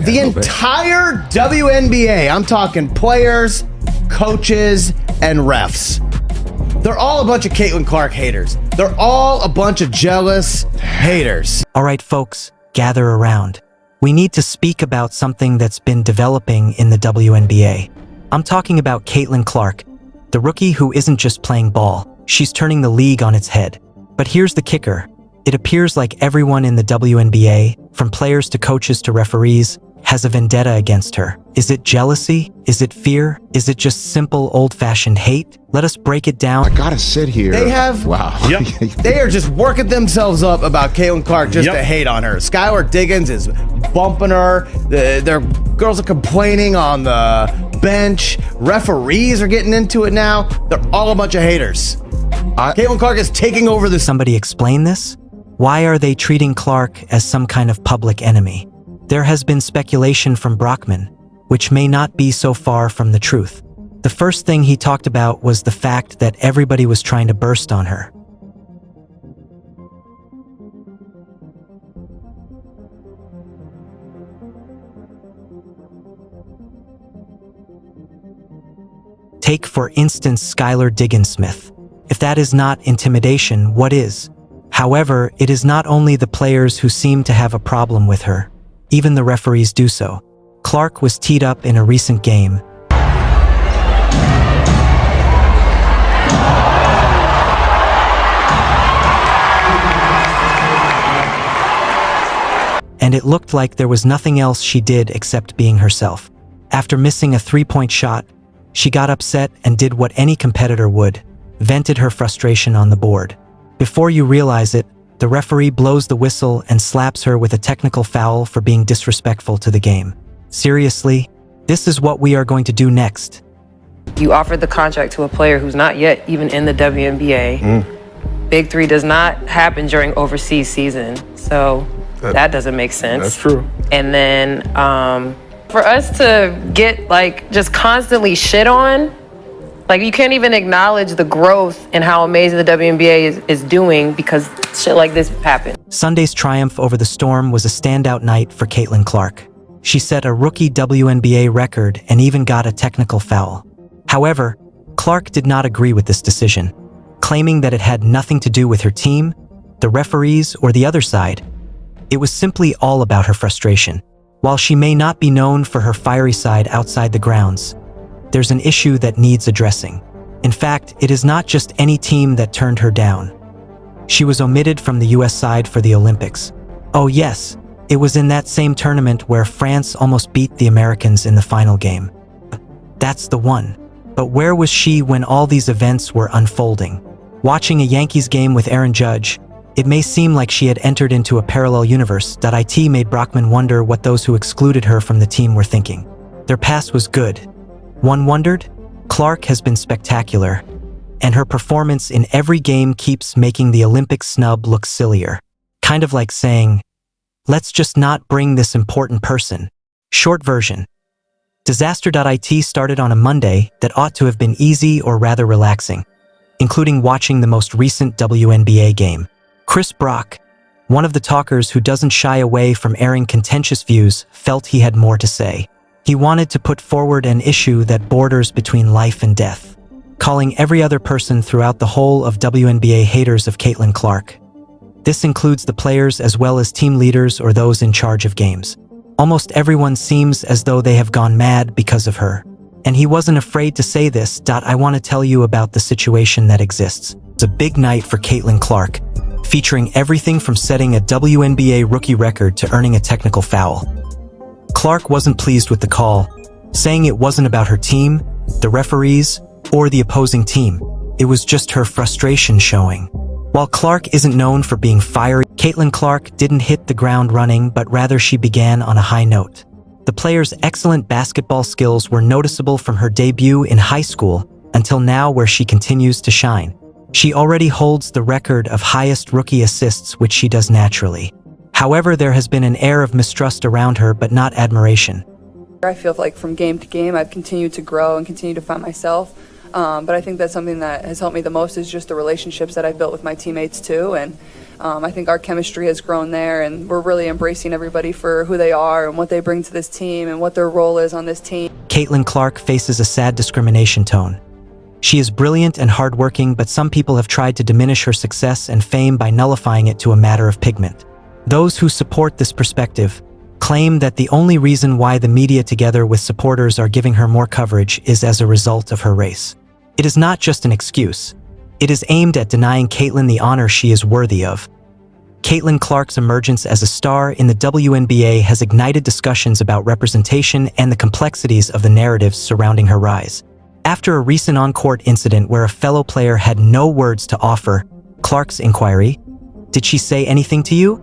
The entire WNBA, I'm talking players, coaches, and refs. They're all a bunch of Caitlin Clark haters. They're all a bunch of jealous haters. All right, folks, gather around. We need to speak about something that's been developing in the WNBA. I'm talking about Caitlin Clark, the rookie who isn't just playing ball. She's turning the league on its head. But here's the kicker. It appears like everyone in the WNBA, from players to coaches to referees, has a vendetta against her. Is it jealousy? Is it fear? Is it just simple old-fashioned hate? Let us break it down. I gotta sit here. They have, wow. Yep. They are just working themselves up about Caitlin Clark just to hate on her. Skylar Diggins is bumping her. Their girls are complaining on the bench. Referees are getting into it now. They're all a bunch of haters. Caitlin Clark is taking over this. Somebody explain this? Why are they treating Clark as some kind of public enemy? There has been speculation from Brockman, which may not be so far from the truth. The first thing he talked about was the fact that everybody was trying to burst on her. Take, for instance, Skylar Diggins-Smith. If that is not intimidation, what is? However, it is not only the players who seem to have a problem with her. Even the referees do so. Clark was teed up in a recent game. And it looked like there was nothing else she did except being herself. After missing a three-point shot, she got upset and did what any competitor would, vented her frustration on the board. Before you realize it, the referee blows the whistle and slaps her with a technical foul for being disrespectful to the game. Seriously, this is what we are going to do next. You offered the contract to a player who's not yet even in the WNBA. Big Three does not happen during overseas season, so that doesn't make sense. That's true. And then for us to get just constantly shit on, you can't even acknowledge the growth and how amazing the WNBA is doing because shit like this happened. Sunday's triumph over the Storm was a standout night for Caitlin Clark. She set a rookie WNBA record and even got a technical foul. However, Clark did not agree with this decision, claiming that it had nothing to do with her team, the referees, or the other side. It was simply all about her frustration. While she may not be known for her fiery side outside the grounds, there's an issue that needs addressing. In fact, it is not just any team that turned her down. She was omitted from the US side for the Olympics. Oh yes, it was in that same tournament where France almost beat the Americans in the final game. That's the one. But where was she when all these events were unfolding? Watching a Yankees game with Aaron Judge, it may seem like she had entered into a parallel universe. It made Brockman wonder what those who excluded her from the team were thinking. Their past was good. One wondered, Clark has been spectacular, and her performance in every game keeps making the Olympic snub look sillier. Kind of like saying, let's just not bring this important person. Short version. Disaster.it started on a Monday that ought to have been easy or rather relaxing, including watching the most recent WNBA game. Chris Brock, one of the talkers who doesn't shy away from airing contentious views, felt he had more to say. He wanted to put forward an issue that borders between life and death, calling every other person throughout the whole of WNBA haters of Caitlin Clark. This includes the players as well as team leaders or those in charge of games. Almost everyone seems as though they have gone mad because of her. And he wasn't afraid to say this. I want to tell you about the situation that exists. It's a big night for Caitlin Clark, featuring everything from setting a WNBA rookie record to earning a technical foul. Clark wasn't pleased with the call, saying it wasn't about her team, the referees, or the opposing team. It was just her frustration showing. While Clark isn't known for being fiery, Caitlin Clark didn't hit the ground running, but rather she began on a high note. The player's excellent basketball skills were noticeable from her debut in high school until now, where she continues to shine. She already holds the record of highest rookie assists, which she does naturally. However, there has been an air of mistrust around her, but not admiration. I feel like from game to game, I've continued to grow and continue to find myself. But I think that's something that has helped me the most is just the relationships that I've built with my teammates too. And I think our chemistry has grown there, and we're really embracing everybody for who they are and what they bring to this team and what their role is on this team. Caitlin Clark faces a sad discrimination tone. She is brilliant and hardworking, but some people have tried to diminish her success and fame by nullifying it to a matter of pigment. Those who support this perspective claim that the only reason why the media, together with supporters, are giving her more coverage is as a result of her race. It is not just an excuse. It is aimed at denying Caitlin the honor she is worthy of. Caitlin Clark's emergence as a star in the WNBA has ignited discussions about representation and the complexities of the narratives surrounding her rise. After a recent on-court incident where a fellow player had no words to offer, Clark's inquiry, "Did she say anything to you?"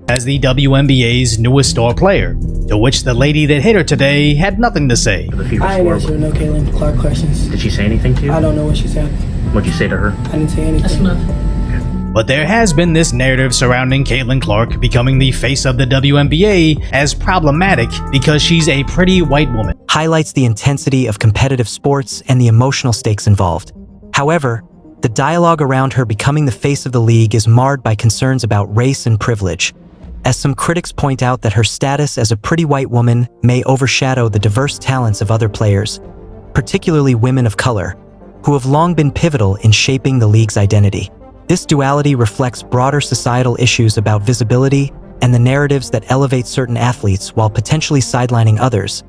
as the WNBA's newest star player, to which the lady that hit her today had nothing to say. I ain't answering no Caitlin Clark questions. Did she say anything to you? I don't know what she said. What'd you say to her? I didn't say anything. That's enough. But there has been this narrative surrounding Caitlin Clark becoming the face of the WNBA as problematic because she's a pretty white woman. Highlights the intensity of competitive sports and the emotional stakes involved. However, the dialogue around her becoming the face of the league is marred by concerns about race and privilege, as some critics point out that her status as a pretty white woman may overshadow the diverse talents of other players, particularly women of color, who have long been pivotal in shaping the league's identity. This duality reflects broader societal issues about visibility and the narratives that elevate certain athletes while potentially sidelining others.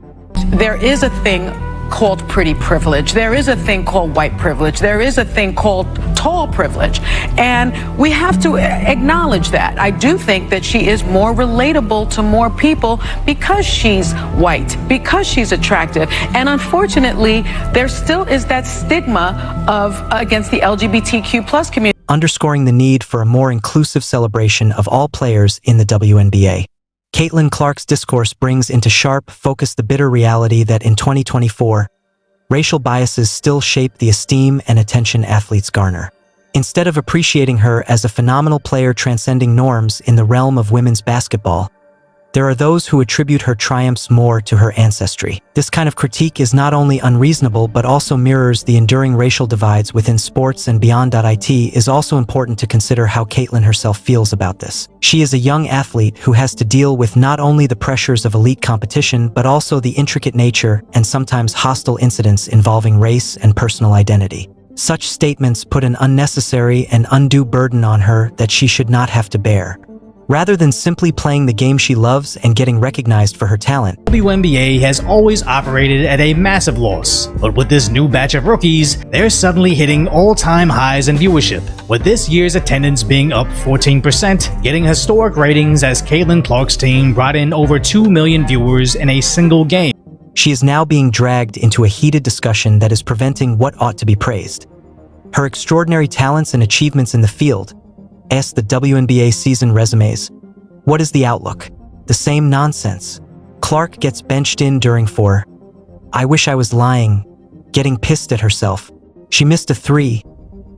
There is a thing called pretty privilege. There is a thing called white privilege. There is a thing called tall privilege. And we have to acknowledge that. I do think that she is more relatable to more people because she's white, because she's attractive. And unfortunately, there still is that stigma against the LGBTQ plus community. Underscoring the need for a more inclusive celebration of all players in the WNBA. Caitlin Clark's discourse brings into sharp focus the bitter reality that in 2024, racial biases still shape the esteem and attention athletes garner. Instead of appreciating her as a phenomenal player transcending norms in the realm of women's basketball, there are those who attribute her triumphs more to her ancestry. This kind of critique is not only unreasonable but also mirrors the enduring racial divides within sports and beyond. It is also important to consider how Caitlin herself feels about this. She is a young athlete who has to deal with not only the pressures of elite competition but also the intricate nature and sometimes hostile incidents involving race and personal identity. Such statements put an unnecessary and undue burden on her that she should not have to bear. Rather than simply playing the game she loves and getting recognized for her talent, WNBA has always operated at a massive loss, but with this new batch of rookies, they're suddenly hitting all-time highs in viewership, with this year's attendance being up 14%, getting historic ratings as Caitlin Clark's team brought in over 2 million viewers in a single game. She is now being dragged into a heated discussion that is preventing what ought to be praised. Her extraordinary talents and achievements in the field. Ask the WNBA season resumes. What is the outlook? The same nonsense. Clark gets benched in during 4. I wish I was lying, getting pissed at herself. She missed a 3,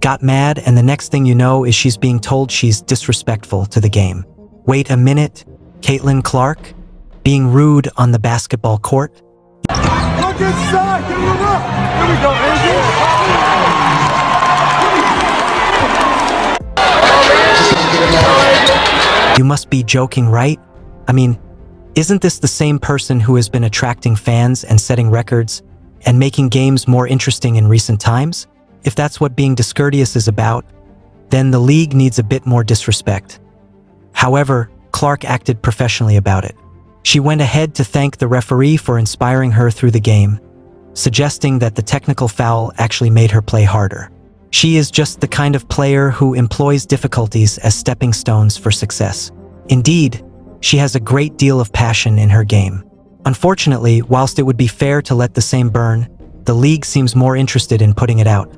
got mad, and the next thing you know is she's being told she's disrespectful to the game. Wait a minute, Caitlin Clark? Being rude on the basketball court? Look inside! Give it up! Here we go, Eisen! You must be joking, right? I mean, isn't this the same person who has been attracting fans and setting records and making games more interesting in recent times? If that's what being discourteous is about, then the league needs a bit more disrespect. However, Clark acted professionally about it. She went ahead to thank the referee for inspiring her through the game, suggesting that the technical foul actually made her play harder. She is just the kind of player who employs difficulties as stepping stones for success. Indeed, she has a great deal of passion in her game. Unfortunately, whilst it would be fair to let the same burn, the league seems more interested in putting it out.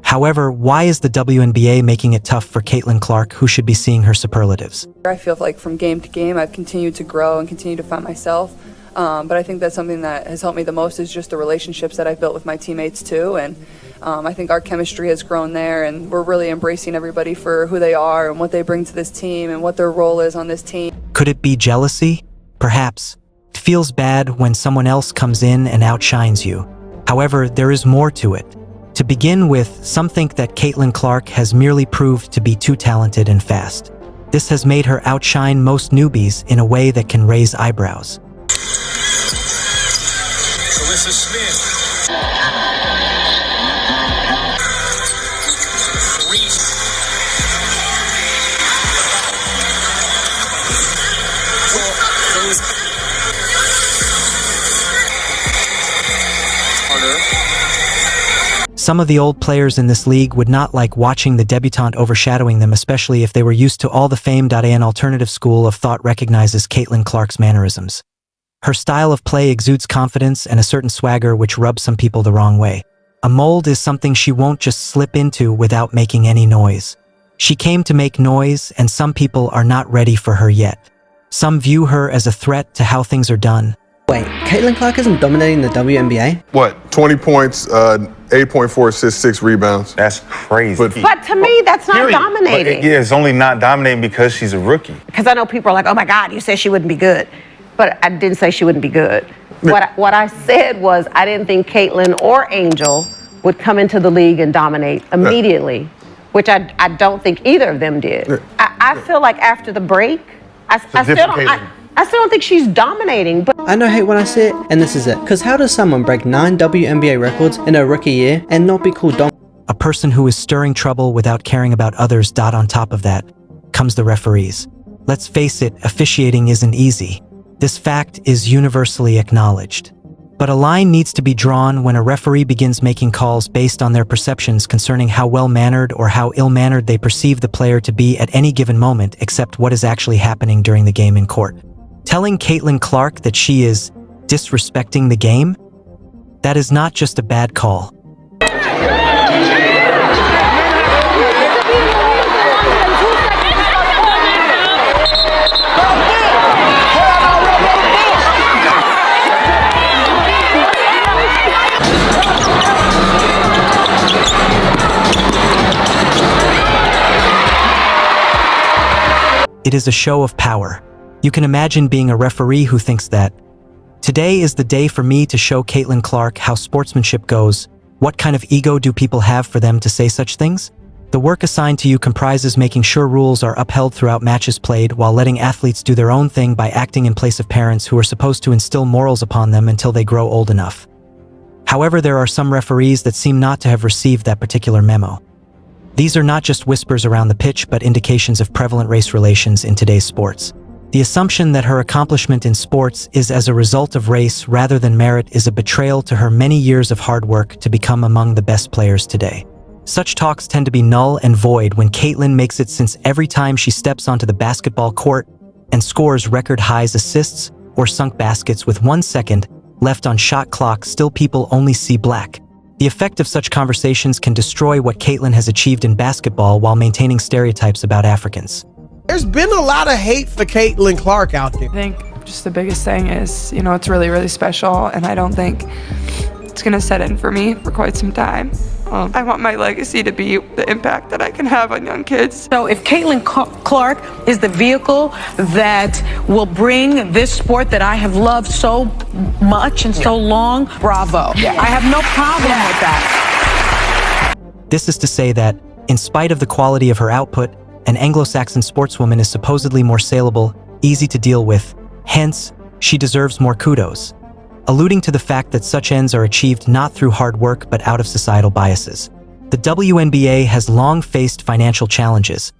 However, why is the WNBA making it tough for Caitlin Clark, who should be seeing her superlatives? I feel like from game to game, I've continued to grow and continue to find myself. But I think that's something that has helped me the most is just the relationships that I've built with my teammates too. And I think our chemistry has grown there, and we're really embracing everybody for who they are and what they bring to this team and what their role is on this team. Could it be jealousy? Perhaps. It feels bad when someone else comes in and outshines you. However, there is more to it. To begin with, some think that Caitlin Clark has merely proved to be too talented and fast. This has made her outshine most newbies in a way that can raise eyebrows. Melissa Smith. Some of the old players in this league would not like watching the debutante overshadowing them, especially if they were used to all the fame. An alternative school of thought recognizes Caitlin Clark's mannerisms. Her style of play exudes confidence and a certain swagger which rubs some people the wrong way. A mold is something she won't just slip into without making any noise. She came to make noise, and some people are not ready for her yet. Some view her as a threat to how things are done. Wait, Caitlin Clark isn't dominating the WNBA? What, 20 points, 8.4 assists, 6 rebounds. That's crazy. But to me, that's not dominating. Yeah, it's only not dominating because she's a rookie. Because I know people are like, oh my God, you said she wouldn't be good. But I didn't say she wouldn't be good. What I said was I didn't think Caitlin or Angel would come into the league and dominate immediately, which I don't think either of them did. I feel like after the break, I still don't think she's dominating. But I know hate when I see it, and this is it. Because how does someone break 9 WNBA records in a rookie year and not be called a person who is stirring trouble without caring about others. On top of that comes the referees. Let's face it, officiating isn't easy. This fact is universally acknowledged. But a line needs to be drawn when a referee begins making calls based on their perceptions concerning how well-mannered or how ill-mannered they perceive the player to be at any given moment, except what is actually happening during the game in court. Telling Caitlin Clark that she is disrespecting the game? That is not just a bad call. It is a show of power. You can imagine being a referee who thinks that, today is the day for me to show Caitlin Clark how sportsmanship goes. What kind of ego do people have for them to say such things? The work assigned to you comprises making sure rules are upheld throughout matches played while letting athletes do their own thing by acting in place of parents who are supposed to instill morals upon them until they grow old enough. However, there are some referees that seem not to have received that particular memo. These are not just whispers around the pitch but indications of prevalent race relations in today's sports. The assumption that her accomplishment in sports is as a result of race rather than merit is a betrayal to her many years of hard work to become among the best players today. Such talks tend to be null and void when Caitlin makes it, since every time she steps onto the basketball court and scores record highs assists or sunk baskets with 1 second left on shot clock, still people only see black. The effect of such conversations can destroy what Caitlin has achieved in basketball while maintaining stereotypes about Africans. There's been a lot of hate for Caitlin Clark out there. I think just the biggest thing is, it's really, really special, and I don't think it's gonna set in for me for quite some time. I want my legacy to be the impact that I can have on young kids. So if Caitlin Clark is the vehicle that will bring this sport that I have loved so much and so long, bravo. I have no problem with that. This is to say that, in spite of the quality of her output, an Anglo-Saxon sportswoman is supposedly more saleable, easy to deal with, hence, she deserves more kudos, alluding to the fact that such ends are achieved not through hard work but out of societal biases. The WNBA has long faced financial challenges,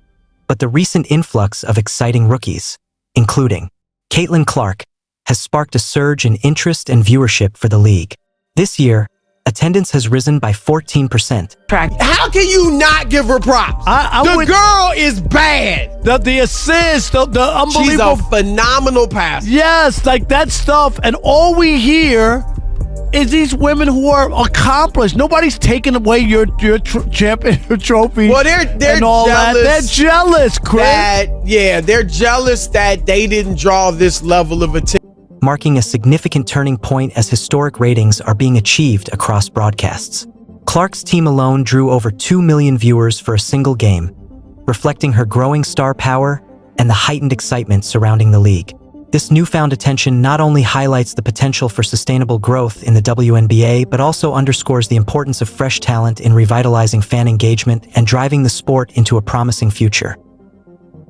but the recent influx of exciting rookies, including Caitlin Clark, has sparked a surge in interest and viewership for the league. This year, attendance has risen by 14%. How can you not give her props? The girl is bad. The assist, the unbelievable. She's a phenomenal passer. Yes, like that stuff. And all we hear is these women who are accomplished. Nobody's taking away your champion trophy. Well, they're and all jealous. That. They're jealous, Chris. They're jealous that they didn't draw this level of attention. Marking a significant turning point as historic ratings are being achieved across broadcasts. Clark's team alone drew over 2 million viewers for a single game, reflecting her growing star power and the heightened excitement surrounding the league. This newfound attention not only highlights the potential for sustainable growth in the WNBA, but also underscores the importance of fresh talent in revitalizing fan engagement and driving the sport into a promising future.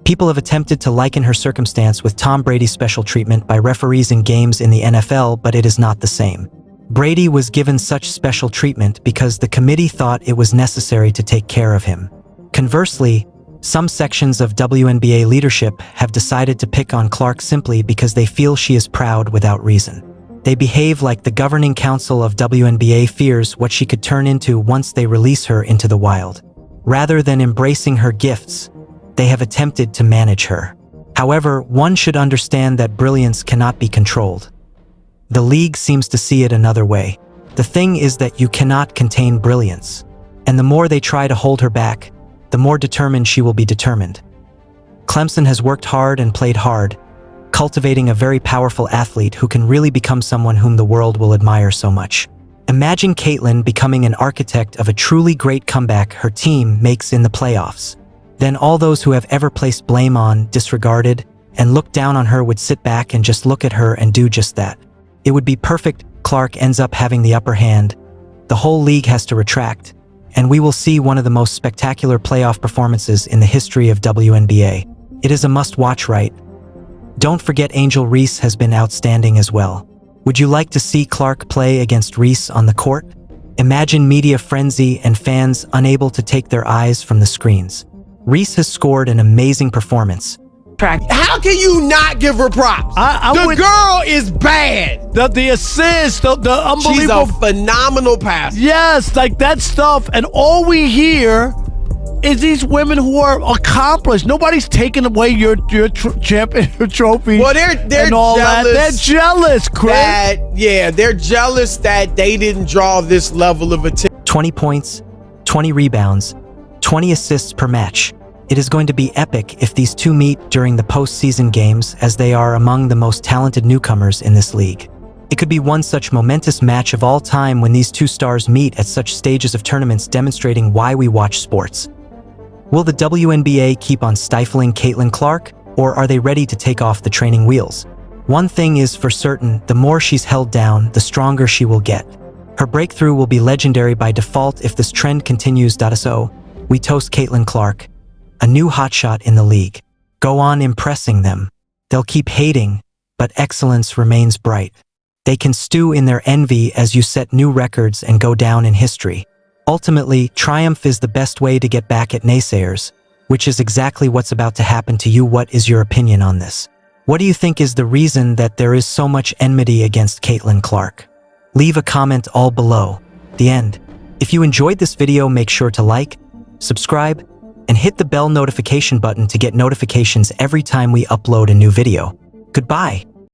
People have attempted to liken her circumstance with Tom Brady's special treatment by referees in games in the NFL, but it is not the same. Brady was given such special treatment because the committee thought it was necessary to take care of him. Conversely, some sections of WNBA leadership have decided to pick on Clark simply because they feel she is proud without reason. They behave like the governing council of WNBA fears what she could turn into once they release her into the wild. Rather than embracing her gifts, they have attempted to manage her. However, one should understand that brilliance cannot be controlled. The league seems to see it another way. The thing is that you cannot contain brilliance. And the more they try to hold her back, the more determined she will be determined. Clemson has worked hard and played hard, cultivating a very powerful athlete who can really become someone whom the world will admire so much. Imagine Caitlin becoming an architect of a truly great comeback her team makes in the playoffs. Then all those who have ever placed blame on, disregarded, and looked down on her would sit back and just look at her and do just that. It would be perfect. Clark ends up having the upper hand. The whole league has to retract, and we will see one of the most spectacular playoff performances in the history of WNBA. It is a must-watch, right? Don't forget Angel Reese has been outstanding as well. Would you like to see Clark play against Reese on the court? Imagine media frenzy and fans unable to take their eyes from the screens. Reese has scored an amazing performance. How can you not give her props? The girl is bad. The assist, the unbelievable. She's a phenomenal passer. Yes, like that stuff. And all we hear is these women who are accomplished. Nobody's taking away your champion trophy. Well, they're and all jealous. That. They're jealous, Chris. They're jealous that they didn't draw this level of attention. 20 points, 20 rebounds, 20 assists per match. It is going to be epic if these two meet during the postseason games, as they are among the most talented newcomers in this league. It could be one such momentous match of all time when these two stars meet at such stages of tournaments, demonstrating why we watch sports. Will the WNBA keep on stifling Caitlin Clark, or are they ready to take off the training wheels? One thing is for certain, the more she's held down, the stronger she will get. Her breakthrough will be legendary by default if this trend continues. So, we toast Caitlin Clark, a new hotshot in the league. Go on impressing them. They'll keep hating, but excellence remains bright. They can stew in their envy as you set new records and go down in history. Ultimately, triumph is the best way to get back at naysayers, which is exactly what's about to happen to you. What is your opinion on this? What do you think is the reason that there is so much enmity against Caitlin Clark? Leave a comment all below. The end. If you enjoyed this video, make sure to like, subscribe, and hit the bell notification button to get notifications every time we upload a new video. Goodbye.